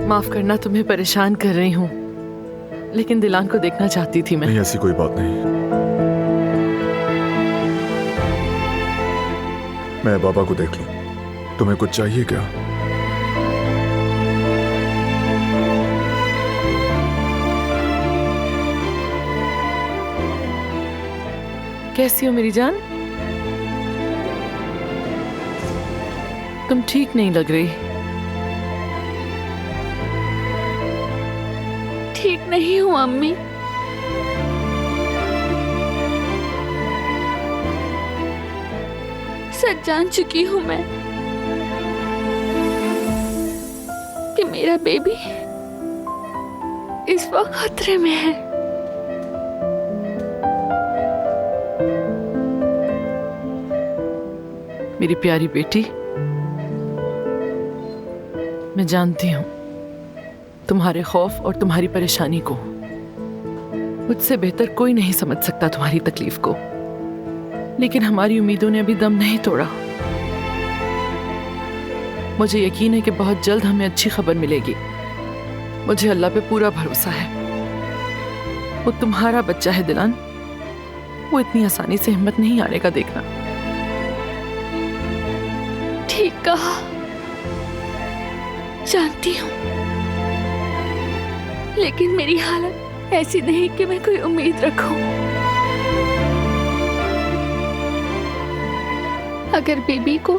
माफ करना, तुम्हें परेशान कर रही हूँ, लेकिन दिलान को देखना चाहती थी मैं। नहीं, ऐसी कोई बात नहीं। मैं बाबा को देख लूं। तुम्हें कुछ चाहिए क्या? कैसी हो मेरी जान? तुम ठीक नहीं लग रही। ठीक नहीं हूँ अम्मी। सच जान चुकी हूँ मैं कि मेरा बेबी इस वक्त खतरे में है। मेरी प्यारी बेटी, मैं जानती हूँ तुम्हारे खौफ और तुम्हारी परेशानी को। मुझसे बेहतर कोई नहीं समझ सकता तुम्हारी तकलीफ को, लेकिन हमारी उम्मीदों ने अभी दम नहीं तोड़ा। मुझे यकीन है कि बहुत जल्द हमें अच्छी खबर मिलेगी। मुझे अल्लाह पे पूरा भरोसा है। वो तुम्हारा बच्चा है दिलान, वो इतनी आसानी से हिम्मत नहीं हारेगा, का देखना। ठीक कहा, जानती हूँ, लेकिन मेरी हालत ऐसी नहीं कि मैं कोई उम्मीद रखूं। अगर बेबी को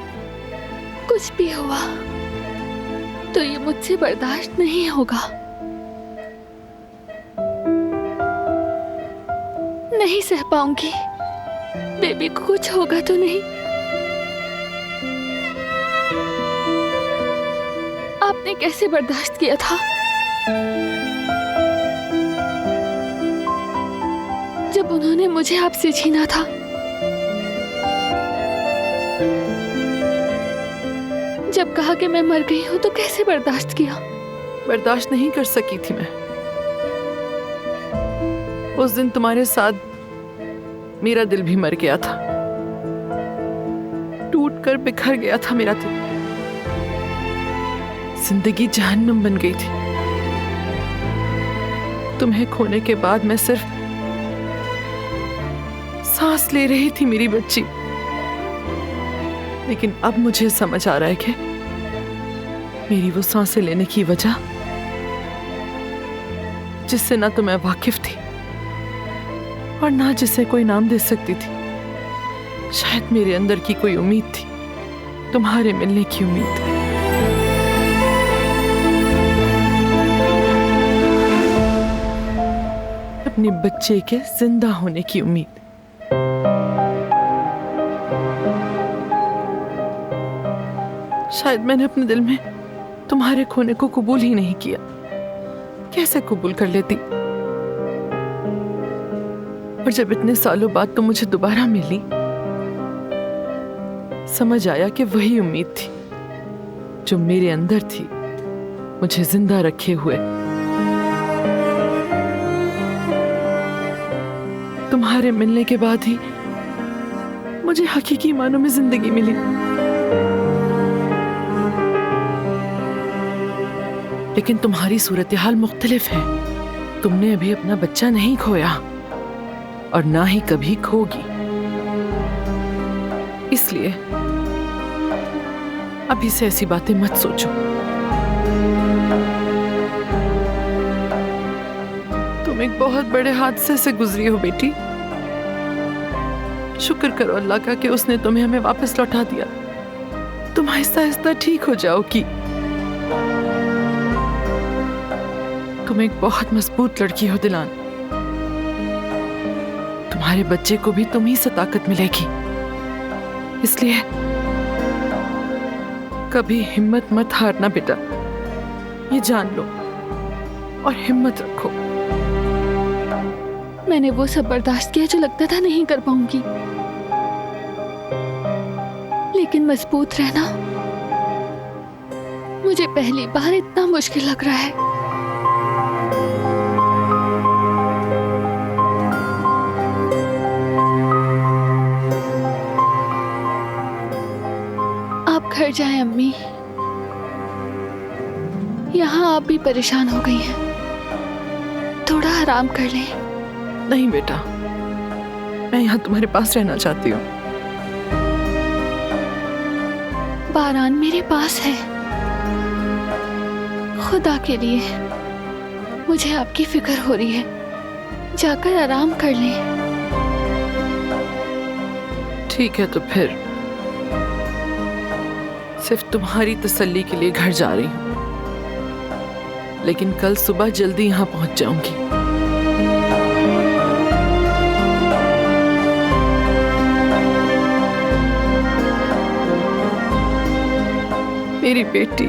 कुछ भी हुआ तो ये मुझसे बर्दाश्त नहीं होगा। नहीं सह पाऊंगी। बेबी को कुछ होगा तो नहीं। आपने कैसे बर्दाश्त किया था जब उन्होंने मुझे आपसे छीना था? जब कहा कि मैं मर गई हूं तो कैसे बर्दाश्त किया? बर्दाश्त नहीं कर सकी थी मैं। उस दिन तुम्हारे साथ मेरा दिल भी मर गया था, टूट कर बिखर गया था मेरा दिल। जिंदगी जहन्नम बन गई थी। तुम्हें खोने के बाद मैं सिर्फ सांस ले रही थी मेरी बच्ची। लेकिन अब मुझे समझ आ रहा है कि मेरी वो सांसें लेने की वजह, जिससे ना तो मैं वाकिफ थी और ना जिसे कोई नाम दे सकती थी, शायद मेरे अंदर की कोई उम्मीद थी, तुम्हारे मिलने की उम्मीद। अपने बच्चे के जिंदा होने की उम्मीद। शायद मैंने अपने दिल में तुम्हारे खोने को कबूल ही नहीं किया। कैसे कबूल कर लेती? और जब इतने सालों बाद तुम मुझे दोबारा मिली, समझ आया कि वही उम्मीद थी जो मेरे अंदर थी, मुझे जिंदा रखे हुए। तुम्हारे मिलने के बाद ही मुझे हकीकी मानों में जिंदगी मिली। लेकिन तुम्हारी सूरत हाल मुख्तलिफ है। तुमने अभी अपना बच्चा नहीं खोया और ना ही कभी खोगी। इसलिए अभी से ऐसी बातें मत सोचो। तुम एक बहुत बड़े हादसे से गुजरी हो बेटी। शुक्र करो अल्लाह का कि उसने तुम्हें हमें वापस लौटा दिया। तुम आहिस्ता आहिस्ता ठीक हो जाओगी। तुम एक बहुत मजबूत लड़की हो दिलान। तुम्हारे बच्चे को भी तुम ही से ताकत मिलेगी। इसलिए कभी हिम्मत मत हारना बेटा, ये जान लो और हिम्मत रखो। मैंने वो सब बर्दाश्त किया जो लगता था नहीं कर पाऊंगी, लेकिन मजबूत रहना मुझे पहली बार इतना मुश्किल लग रहा है। आप घर जाएं अम्मी। यहाँ आप भी परेशान हो गई हैं। थोड़ा आराम कर लें। नहीं बेटा, मैं यहाँ तुम्हारे पास रहना चाहती हूँ। बारान मेरे पास है। खुदा के लिए मुझे आपकी फिक्र हो रही है। जाकर आराम कर लें। ठीक है, तो फिर सिर्फ तुम्हारी तसल्ली के लिए घर जा रही हूँ, लेकिन कल सुबह जल्दी यहाँ पहुंच जाऊंगी। मेरी बेटी,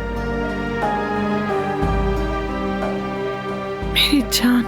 मेरी जान।